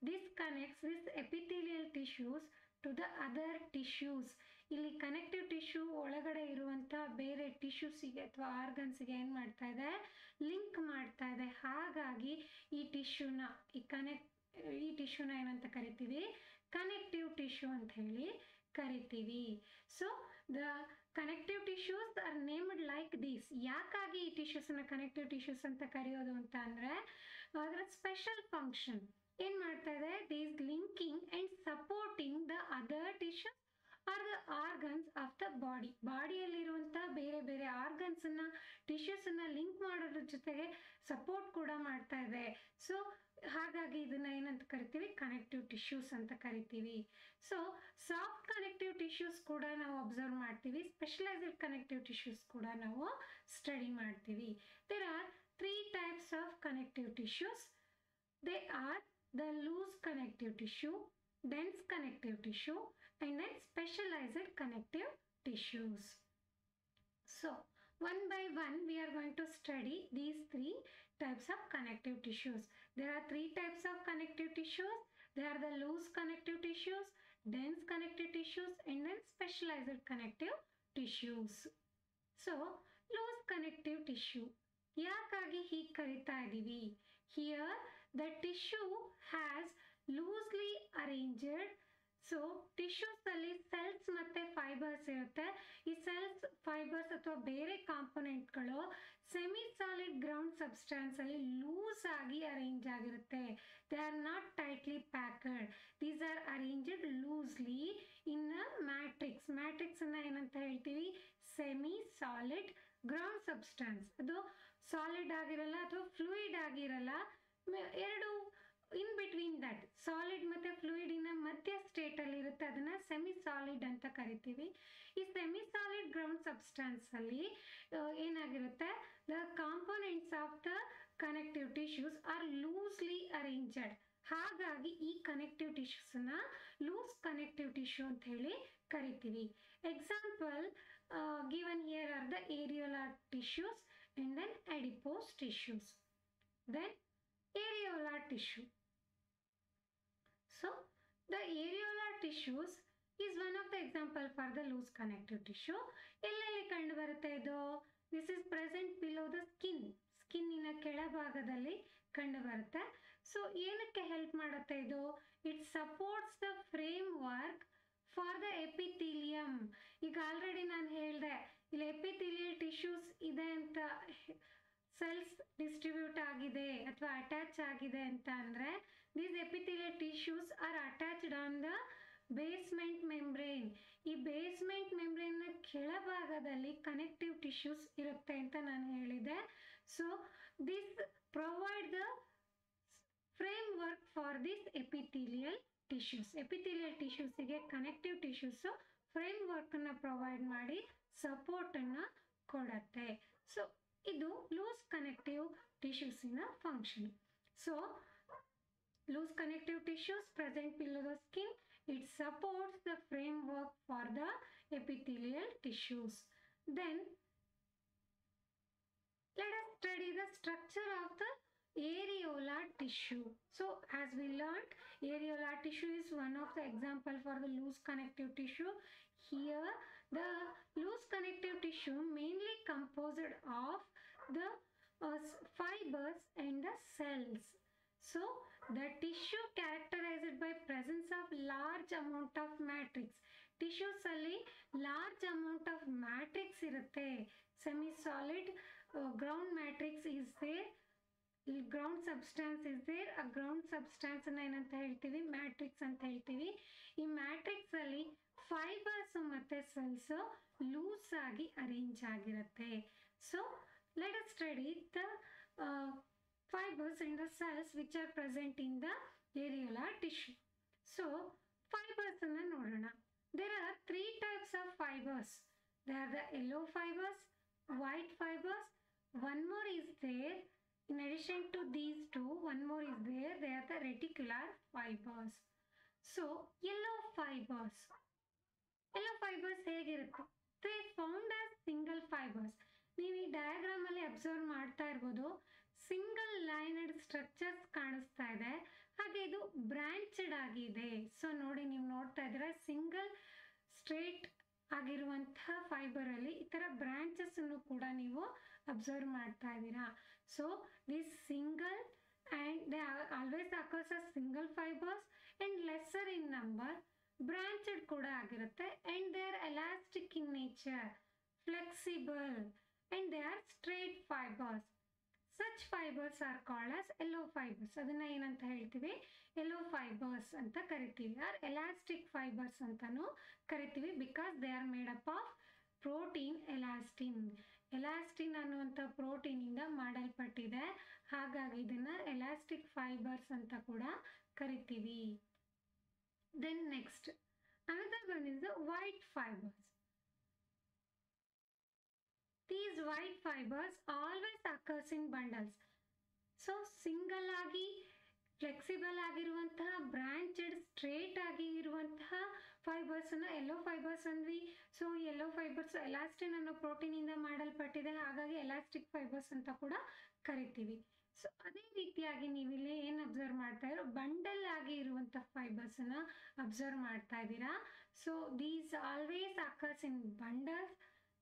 This connects this epithelial tissues to the other tissues. ಇಲ್ಲಿ connective tissue ಒಳಗಡೆ ಇರುವಂಥ ಬೇರೆ ಟಿಶ್ಯೂಸಿಗೆ ಅಥವಾ ಆರ್ಗನ್ಸಿಗೆ ಏನು ಮಾಡ್ತಾ ಇದೆ, ಲಿಂಕ್ ಮಾಡ್ತಾ ಇದೆ. ಹಾಗಾಗಿ ಈ ಟಿಶ್ಯೂನ ಏನಂತ ಕರಿತೀವಿ, ಕನೆಕ್ಟಿವ್ ಟಿಶ್ಯೂ ಅಂತ ಹೇಳಿ ಕರಿತೀವಿ. So the connective tissues R named like this. ಯಾಕಾಗಿ ಈ ಟಿಶ್ಯೂಸನ್ನ ಕನೆಕ್ಟಿವ್ ಟಿಶ್ಯೂಸ್ ಅಂತ ಕರೆಯೋದು ಅಂತ ಅಂದರೆ, ಅದರ ಸ್ಪೆಷಲ್ ಫಂಕ್ಷನ್ ಏನು ಮಾಡ್ತಾ ಇದೆ, these linking and supporting the other tissues or the organs of the ಬಾಡಿಯಲ್ಲಿರುವಂಥ ಬೇರೆ ಬೇರೆ ಆರ್ಗನ್ಸನ್ನು, ಟಿಶ್ಯೂಸನ್ನು ಲಿಂಕ್ ಮಾಡೋದ್ರ ಜೊತೆಗೆ ಸಪೋರ್ಟ್ ಕೂಡ ಮಾಡ್ತಾ ಇದೆ. ಸೊ ಹಾಗಾಗಿ ಇದನ್ನ ಏನಂತ ಕರಿತೀವಿ, ಕನೆಕ್ಟಿವ್ ಟಿಶ್ಯೂಸ್ ಅಂತ ಕರಿತೀವಿ. ಸೊ ಸಾಫ್ಟ್ ಕನೆಕ್ಟಿವ್ ಟಿಶ್ಯೂಸ್ ಕೂಡ ನಾವು ಅಬ್ಸರ್ವ್ ಮಾಡ್ತೀವಿ, ಸ್ಪೆಷಲೈಸ್ಡ್ ಕನೆಕ್ಟಿವ್ ಟಿಶ್ಯೂಸ್ ಕೂಡ ನಾವು ಸ್ಟಡಿ ಮಾಡ್ತೀವಿ. There are three types of connective tissues. They are the loose connective tissue, dense connective tissue, and then specialized connective tissues. So, one by one, we are going to study these three types of connective tissues. There are three types of connective tissues. They are the loose connective tissues, dense connective tissues, and then specialized connective tissues. So, loose connective tissue. ಯಾಕಾಗಿ ಹೀಗೆ ಕರಿತಾ ಇದ್ದೀವಿ? Here, the tissue has loosely arranged. So tissues ಅಲ್ಲಿ cells ಮತ್ತೆ fibres ಇರುತ್ತೆ. ಈ cells fibres ಅಥವಾ ಬೇರೆ ಕಾಂಪೊನೆಂಟ್ಗಳು ಸೆಮಿ ಸಾಲಿಡ್ ಗ್ರೌಂಡ್ ಸಬ್ಸ್ಟಾನ್ಸ್ ಅಲ್ಲಿ ಲೂಸ್ ಆಗಿ ಅರೇಂಜ್ ಆಗಿರುತ್ತೆ. They are not tightly packed. These are arranged loosely in a matrix. Matrix ಅನ್ನ ಏನಂತ ಹೇಳ್ತೀವಿ? Semi solid ground substance. ಅದು ಸಾಲಿಡ್ ಆಗಿರಲ್ಲ ಅಥವಾ ಫ್ಲೂಯಿಡ್ ಆಗಿರಲ್ಲ, ಎರಡು ಇನ್ ಬಿಟ್ವೀನ್ ದಟ್ ಸಾಲಿಡ್ ಮತ್ತೆ ಫ್ಲೂಯಿಡಿನ ಮಧ್ಯ ಸ್ಟೇಟ್ ಅಲ್ಲಿ ಇರುತ್ತೆ. ಅದನ್ನ ಸೆಮಿ ಸಾಲಿಡ್ ಅಂತ ಕರಿತೀವಿ. ಈ ಸೆಮಿ ಸಾಲಿಡ್ ಗ್ರೌಂಡ್ ಸಬ್ಸ್ಟಾನ್ಸ್ ಅಲ್ಲಿ ಏನಾಗಿರುತ್ತೆ? The components of the connective tissues R loosely arranged. ಹಾಗಾಗಿ ಈ ಕನೆಕ್ಟಿವ್ ಟಿಶ್ಯೂಸ್ ನ ಲೂಸ್ ಕನೆಕ್ಟಿವ್ ಟಿಶ್ಯೂ ಅಂತ ಹೇಳಿ ಕರಿತೀವಿ. Example given here are the areolar tissues and then adipose tissues. Then areolar tissue. So, the areolar tissues is one of the example for the loose connective tissue. ಎಲ್ಲೆಲ್ಲಿ ಕಂಡು ಬರುತ್ತೆ ಇದು? This is present below the skin. ಸ್ಕಿನ್ನಿನ ಕೆಳಭಾಗದಲ್ಲಿ ಕಂಡು ಬರುತ್ತೆ. So ಏನಕ್ಕೆ help ಮಾಡುತ್ತೆ ಇದು? It supports the framework for the epithelium. ಈಗ ಆಲ್ರೆಡಿ ನಾನು ಹೇಳಿದೆ ಇಲ್ಲಿ ಎಪಿಥೀಲಿಯಲ್ ಟಿಶ್ಯೂಸ್ ಇದೆ ಅಂತ, ಸೆಲ್ಸ್ ಡಿಸ್ಟ್ರಿಬ್ಯೂಟ್ ಆಗಿದೆ ಅಥವಾ ಅಟ್ಯಾಚ್ ಆಗಿದೆ ಅಂತ ಅಂದ್ರೆ these epithelial tissues are attached on the basement membrane. ಈ ಬೇಸ್ಮೆಂಟ್ ಮೆಂಬ್ರೇನ್ ನ ಕೆಳಭಾಗದಲ್ಲಿ ಕನೆಕ್ಟಿವ್ ಟಿಶ್ಯೂಸ್ ಇರುತ್ತೆ ಅಂತ ನಾನು ಹೇಳಿದೆ. So this provide the framework for this epithelial tissues. Epithelial ಟಿಶ್ಯೂಸ್ಗೆ ಕನೆಕ್ಟಿವ್ ಟಿಶ್ಯೂಸ್ ಫ್ರೇಮ್ ವರ್ಕ್ ಅನ್ನ ಪ್ರೊವೈಡ್ ಮಾಡಿ ಸಪೋರ್ಟ್ ಅನ್ನ ಕೊಡುತ್ತೆ. ಸೊ ಇದು ಲೂಸ್ ಕನೆಕ್ಟಿವ್ ಟಿಶ್ಯೂಸಿನ ಫಂಕ್ಷನ್. So loose connective tissues present below the skin, it supports the framework for the epithelial tissues. Then let us study the structure of the areolar tissue. So as we learned, areolar tissue is one of the example for the loose connective tissue. Here the loose connective tissue mainly composed of the fibers and the cells. So the tissue characterized by presence of large amount of matrix. Tissues ಅಲ್ಲಿ large amount of matrix ಇರುತ್ತೆ. Semi solid ground matrix is there, ground substance is there. ಆ ground substance ಅನ್ನ ಏನಂತ ಹೇಳ್ತೀವಿ? Matrix ಅಂತ ಹೇಳ್ತೀವಿ. ಈ matrix ಅಲ್ಲಿ ಫೈಬರ್ಸ್ ಮತ್ತೆ ಸೆಲ್ಸ್ ಲೂಸ್ ಆಗಿ ಅರೇಂಜ್ ಆಗಿರುತ್ತೆ. So let us study the fibers and the cells which are present in the areolar tissue. So fibers anna nodona. There are three types of fibers. There are the yellow fibers, white fibers. One more is there. In addition to these two, one more is there. They are the reticular fibers. So yellow fibers. Yellow fibers ಹೇಗಿರುತ್ತೆ? They found as single fibers. ನೀವು ಈ diagram ಅಲ್ಲಿ observe ಮಾಡ್ತಾ ಇರ್ಬೋದು, single lined structures ಕಾಣಿಸ್ತಾ ಇದೆ. ಹಾಗೆ ಇದು ಬ್ರಾಂಚೆಡ್ ಆಗಿದೆ. ಸೊ ನೋಡಿ, ನೀವು ನೋಡ್ತಾ ಇದ್ದೀರಾ ಸಿಂಗಲ್ ಸ್ಟ್ರೇಟ್ ಆಗಿರುವಂತಹ ಫೈಬರ್ ಅಲ್ಲಿ ಈ ತರ ಬ್ರಾಂಚಸ್ ಅನ್ನು ಕೂಡ ನೀವು ಅಬ್ಸರ್ವ್ ಮಾಡ್ತಾ ಇದ್ದೀರಾ. So this single and they always occurs as single fibers and lesser in number. Branched ಕೂಡ ಆಗಿರುತ್ತೆ and they are elastic in nature, flexible and they are straight fibers. Such fibers are called as yellow fibers. ಅದನ್ನ ಏನಂತ ಹೇಳ್ತೀವಿ? yellow fibers ಅಂತ ಕರಿತೀವಿ. R elastic fibres ಅಂತಾನು ಕರಿತೀವಿ. Because they are made up of protein elastin. Elastin ಅನ್ನುವಂಥ protein ಇಂದ ಮಾಡಲ್ಪಟ್ಟಿದೆ. ಹಾಗಾಗಿ ಇದನ್ನ ಎಲಾಸ್ಟಿಕ್ ಫೈಬರ್ಸ್ ಅಂತ ಕೂಡ ಕರಿತೀವಿ. Then next another one is the white fibers. These white fibers always occurs in bundles. So single ಆಗಿ ಫ್ಲೆಕ್ಸಿಬಲ್ ಆಗಿರುವಂತಹ ಬ್ರಾಂಚೆಡ್ ಸ್ಟ್ರೇಟ್ ಆಗಿ ಇರುವಂತಹ ಫೈಬರ್ಸ್ನ ಎಲ್ಲೋ ಫೈಬರ್ಸ್ ಅಂದ್ವಿ. ಸೊ ಎಲ್ಲೋ ಫೈಬರ್ಸ್ ಎಲಾಸ್ಟಿನ್ ಅನ್ನೋ ಪ್ರೋಟೀನಿಂದ ಮಾಡಲ್ಪಟ್ಟಿದೆ, ಹಾಗಾಗಿ ಎಲಾಸ್ಟಿಕ್ ಫೈಬರ್ಸ್ ಅಂತ ಕೂಡ ಕರಿತೀವಿ. ಸೊ ಅದೇ ರೀತಿಯಾಗಿ ನೀವಿಲ್ಲಿ ಏನು ಅಬ್ಸರ್ವ್ ಮಾಡ್ತಾ ಇರೋ ಬಂಡಲ್ ಆಗಿ ಇರುವಂಥ ಫೈಬರ್ಸನ್ನ ಅಬ್ಸರ್ವ್ ಮಾಡ್ತಾ ಇದ್ದೀರಾ. So these always occurs in bundles,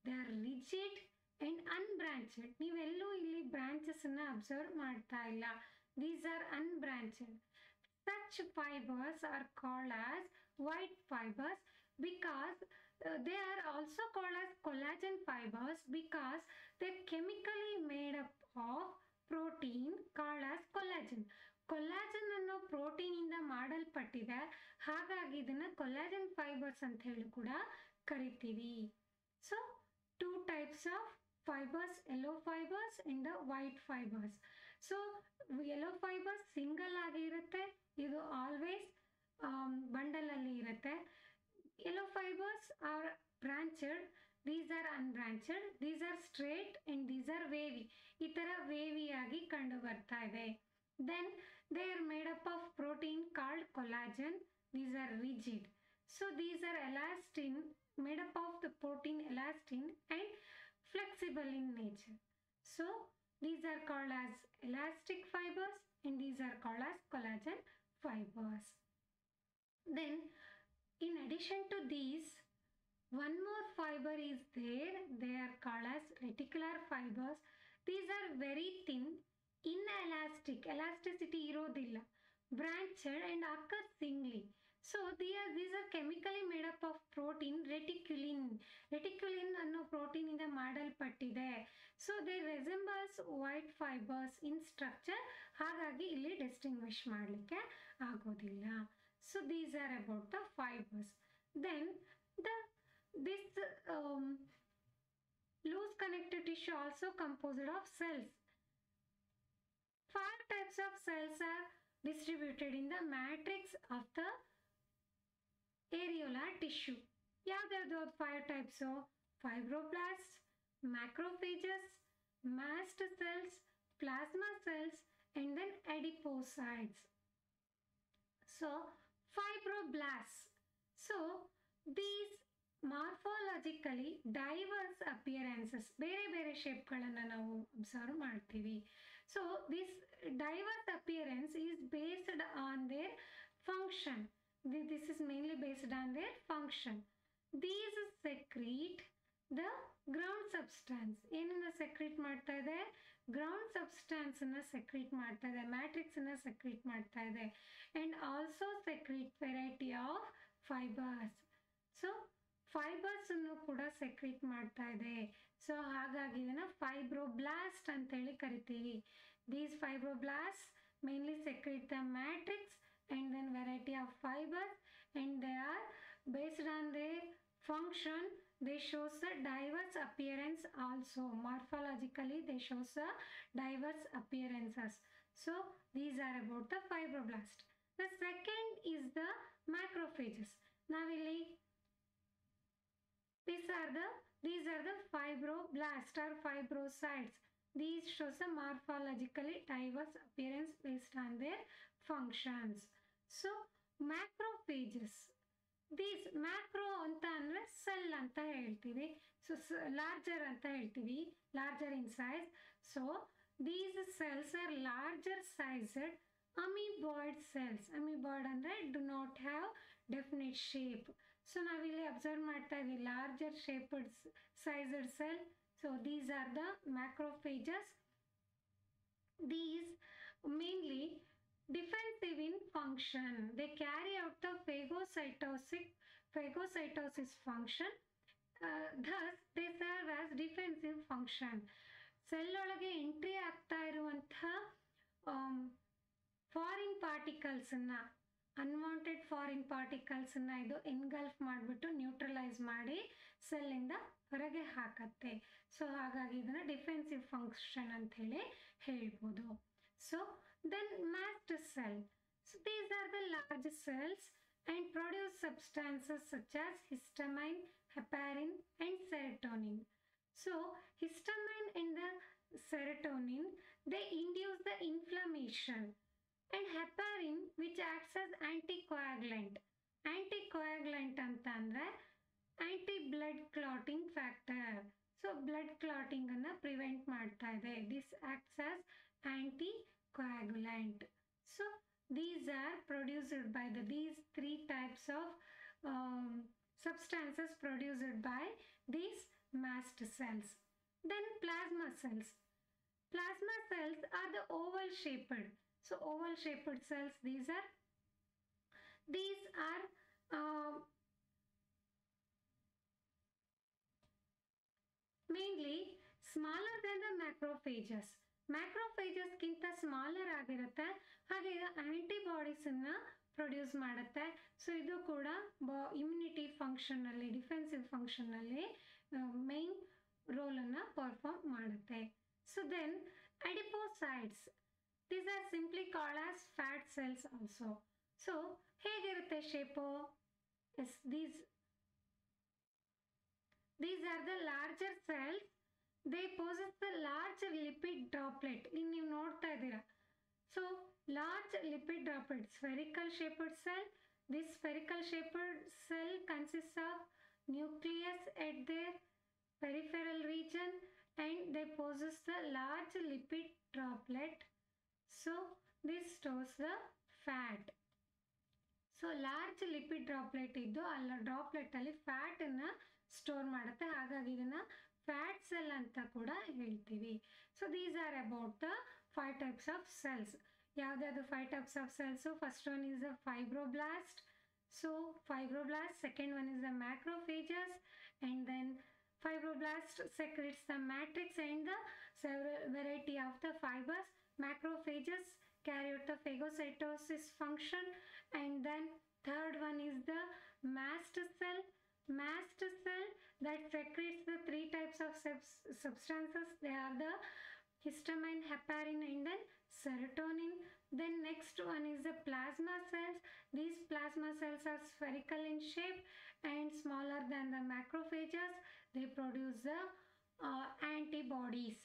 they are rigid and unbranched. ನೀವೆಲ್ಲೂ ಇಲ್ಲಿ ಬ್ರಾಂಚಸ್ ಅನ್ನ ಅಬ್ಸರ್ವ್ ಮಾಡ್ತಾ ಇಲ್ಲ. These are unbranched. Such fibers are called as white fibers because they are also called as collagen fibers because they're chemically made up of protein called as collagen. ಕೊಲ್ಲಾಜನ್ ಅನ್ನೋ protein ಇಂದ ಮಾಡಲ್ಪಟ್ಟಿದೆ, ಹಾಗಾಗಿ ಇದನ್ನ ಕೊಲ್ಲಾಜನ್ fibres ಅಂತ ಹೇಳಿ ಕೂಡ ಕರಿತೀವಿ. So two types of fibres, yellow fibres and the white fibres. So yellow fibres single ಆಗಿ ಇರುತ್ತೆ, ಇದು ಆಲ್ವೇಸ್ ಬಂಡಲ್ ಅಲ್ಲಿ ಇರುತ್ತೆ. Yellow fibres are branched, these are unbranched, these are straight and these are wavy. ಈ ತರ wavy ಆಗಿ ಕಂಡು ಬರ್ತಾ ಇದೆ. Then they are made up of protein called collagen, these are rigid. So these are elastin, made up of the protein elastin and flexible in nature. So these are called as elastic fibers and these are called as collagen fibers. Then in addition to these, one more fiber is there, they are called as reticular fibers. These are very thin, inelastic, elasticity irodilla, branched and occur singly. So these are chemically made up of protein reticulin. Reticulin ಅನ್ನೋ protein ಇಂದ ಮಾಡಲ್ಪಟ್ಟಿದೆ. So they resembles white fibres in structure, ಹಾಗಾಗಿ ಇಲ್ಲಿ distinguish ಮಾಡಲಿಕ್ಕೆ ಆಗೋದಿಲ್ಲ. So these are about the fibres. Then this loose connective tissue also composed of cells. 5 types of cells are distributed in the matrix of the areolar tissue. ಯಾವ್ದಾದ್ರು 5 types? Fibroblasts, macrophages, mast cells, plasma cells, and then adipocytes. So fibroblasts. So these morphologically diverse appearances, ಬೇರೆ ಬೇರೆ ಶೇಪ್ಗಳನ್ನು ನಾವು observe ಮಾಡ್ತೀವಿ. So this diverse appearance is based on their function. This is mainly based on their function. These secrete the ground substance. ಏನನ್ನ secrete ಮಾಡ್ತಾ ಇದೆ? Ground ಸಬ್ಸ್ಟಾನ್ಸ್ ಅನ್ನ secrete ಮಾಡ್ತಾ ಇದೆ, ಮ್ಯಾಟ್ರಿಕ್ಸ್ ಅನ್ನ ಸೆಕ್ರೀಟ್ ಮಾಡ್ತಾ ಇದೆ. And also secrete variety of fibres. So fibres ಅನ್ನು ಕೂಡ ಸೆಕ್ರೀಟ್ ಮಾಡ್ತಾ ಇದೆ. ಸೊ ಹಾಗಾಗಿ ಇದನ್ನ ಫೈಬ್ರೋಬ್ಲಾಸ್ಟ್ ಅಂತ ಹೇಳಿ ಕರಿತೀವಿ. These fibroblast mainly secrete the matrix and then variety of fibers, and they are based on their function, they shows a diverse appearance also. Morphologically they shows a diverse appearances. So these are about the fibroblast. The second is the macrophages. Now these are the fibroblasts or fibrocytes. These shows a morphologically diverse appearance based on their functions. So macrophages, these macro ಅಂತ ಅಂದ್ರೆ cell ಅಂತ ಹೇಳ್ತೀವಿ. So larger ಅಂತ ಹೇಳ್ತೀವಿ, larger in size. So these cells are larger sized amoeboid cells. Amoeboid ಅಂದ್ರೆ do not have definite shape. So ನಾವಿಲ್ಲಿ observe ಮಾಡ್ತಾ ಇದ್ವಿ larger shaped sized cell. So these are the macrophages. These mainly defensive in function. They carry out the phagocytosis function. Thus they serve as defensive function. Cell ಒಳಗೆ entry ಆಗ್ತಾ ಇರುವಂತಹ foreign ಪಾರ್ಟಿಕಲ್ಸನ್ನ, unwanted foreign ಪಾರ್ಟಿಕಲ್ಸನ್ನ ಇದು ಎನ್ಗಲ್ಫ್ ಮಾಡಿಬಿಟ್ಟು neutralise ಮಾಡಿ ಸೆಲ್ಲಿಂದ ಹೊರಗೆ ಹಾಕತ್ತೆ. So ಹಾಗಾಗಿ ಇದನ್ನ defensive function ಅಂತ ಹೇಳಿ ಹೇಳ್ಬೋದು. So then mast cell. So these are the large cells and produce substances such as histamine, heparin and serotonin. So histamine and the serotonin, they induce the inflammation, and heparin which acts as anticoagulant. Anticoagulant ಅಂತಂದ್ರೆ anti blood clotting factor. So blood clotting ಅನ್ನ prevent ಮಾಡ್ತಾ ಇದೆ. This acts as anti coagulant. So these are produced by these three types of substances produced by these mast cells. Then plasma cells. Plasma cells are the oval shaped. So oval shaped cells, these are mainly smaller than the macrophages. Macrophages ಗಿಂತ smaller ಆಗಿರುತ್ತೆ, ಹಾಗೆ antibodies ಅನ್ನ produce ಮಾಡುತ್ತೆ. So ಇದು ಕೂಡ immunity function ಅಲ್ಲಿ, defensive function ಅಲ್ಲಿ main role ಅನ್ನ ಪರ್ಫಾರ್ಮ್ ಮಾಡುತ್ತೆ. So then adipocytes, these are simply called as fat cells also. So ಹೇಗಿರುತ್ತೆ shape? Yes, these are the larger cells. They possess the large lipid droplet. ಇಲ್ಲಿ ನೀವು ನೋಡ್ತಾ ಇದ್ದೀರಾ. So large lipid droplet, spherical shaped cell. This spherical shaped cell consists of nucleus at their peripheral region, and they possess the large lipid droplet. So this stores the fat. So large lipid droplet iddu alla droplet alli fat anna store ಮಾಡುತ್ತೆ, ಹಾಗಾಗಿ ಇದನ್ನ fat cell ಅಂತ ಕೂಡ ಹೇಳ್ತೀವಿ. So these are about the 5 types of cells. ಯಾವ್ದಾದ್ರು 5 types of cells? First one is the fibroblast. So fibroblast, second one is the macrophages, and then fibroblast secretes the matrix and the several variety of the fibers. Macrophages carry out the phagocytosis function, and then third one is the mast cell. Mast cell that secretes the 3 types of substances. They are the histamine, heparin, and then serotonin. Then next one is the plasma cells. These plasma cells are spherical in shape and smaller than the macrophages. They produce the antibodies.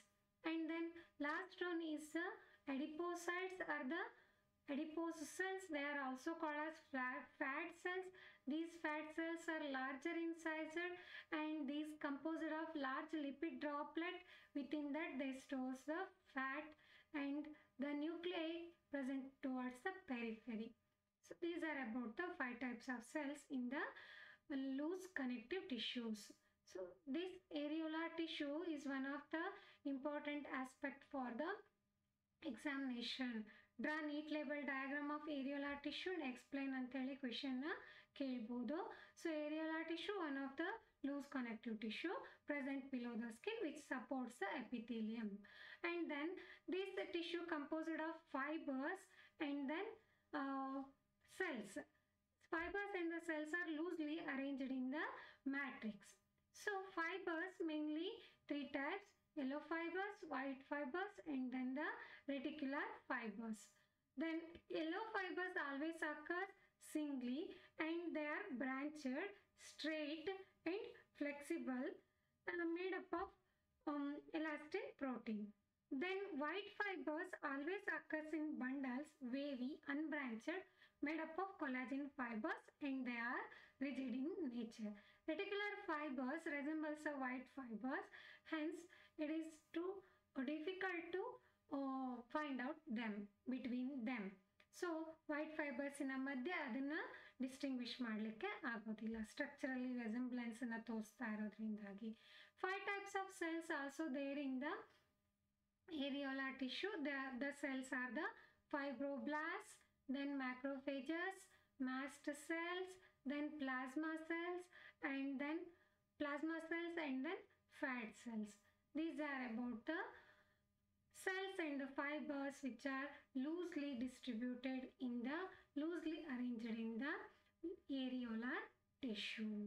And then last one is the adipocytes, are the adipose cells. They are also called as fat cells. These fat cells are larger in size, and these composed of large lipid droplet. Within that they stores the fat and the nuclei present towards the periphery. So these are about the 5 types of cells in the loose connective tissues. So this areolar tissue is one of the important aspect for the examination. Draw neat label diagram of areolar tissue and explain anteli question na kelbodu. So areolar tissue, one of the loose connective tissue present below the skin which supports the epithelium. And then this tissue composed of fibers and then cells. Fibers and the cells are loosely arranged in the matrix. So fibers mainly 3 types: yellow fibers, white fibers, and then the reticular fibers. Then yellow fibers always occur singly, and they are branched, straight, and flexible, made up of elastin protein. Then white fibers always occurs in bundles, wavy, unbranched, made up of collagen fibers, and they are rigid in nature. Reticular fibers resembles the white fibers, hence it is too difficult to find out them between them. So white fibers in ಮಧ್ಯೆ ಅದನ್ನ distinguish ಮಾಡಲಿಕ್ಕೆ ಆಗೋದಿಲ್ಲ, structurally ರೆಸೆಂಬ್ಲೆನ್ಸ್ ಅನ್ನ ತೋರಿಸ್ತಾ ಇರೋದ್ರಿಂದಾಗಿ. 5 types of cells also there in the areolar tissue. The cells are the fibroblasts, then macrophages, mast cells, then plasma cells, and then fat cells. These are about the cells and the fibers which are loosely distributed in the, loosely arranged in the areolar tissue.